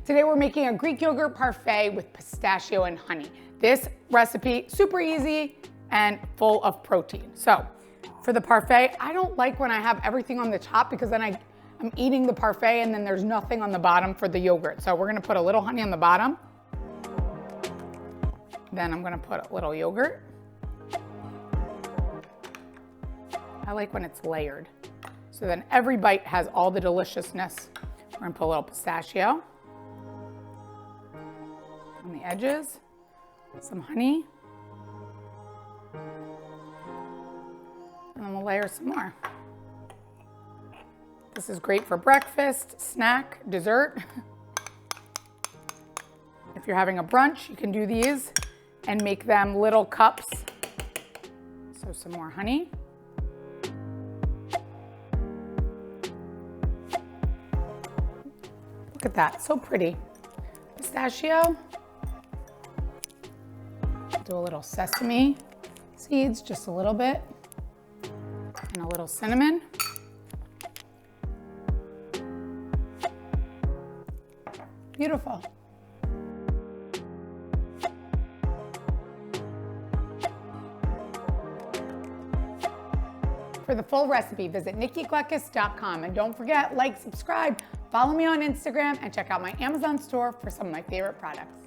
Today we're making a Greek yogurt parfait with pistachio and honey. This recipe, super easy and full of protein. So for the parfait, I don't like when I have everything on the top because then I'm eating the parfait and then there's nothing on the bottom for the yogurt. So we're gonna put a little honey on the bottom. Then I'm gonna put a little yogurt. I like when it's layered. So then every bite has all the deliciousness. We're gonna put a little pistachio on the edges, some honey, and then we'll layer some more. This is great for breakfast, snack, dessert. If you're having a brunch, you can do these and make them little cups. So some more honey. Look at that, so pretty. Pistachio. Do a little sesame seeds, just a little bit. And a little cinnamon. Beautiful. For the full recipe, visit nikkiglekis.com. And don't forget, like, subscribe, follow me on Instagram, and check out my Amazon store for some of my favorite products.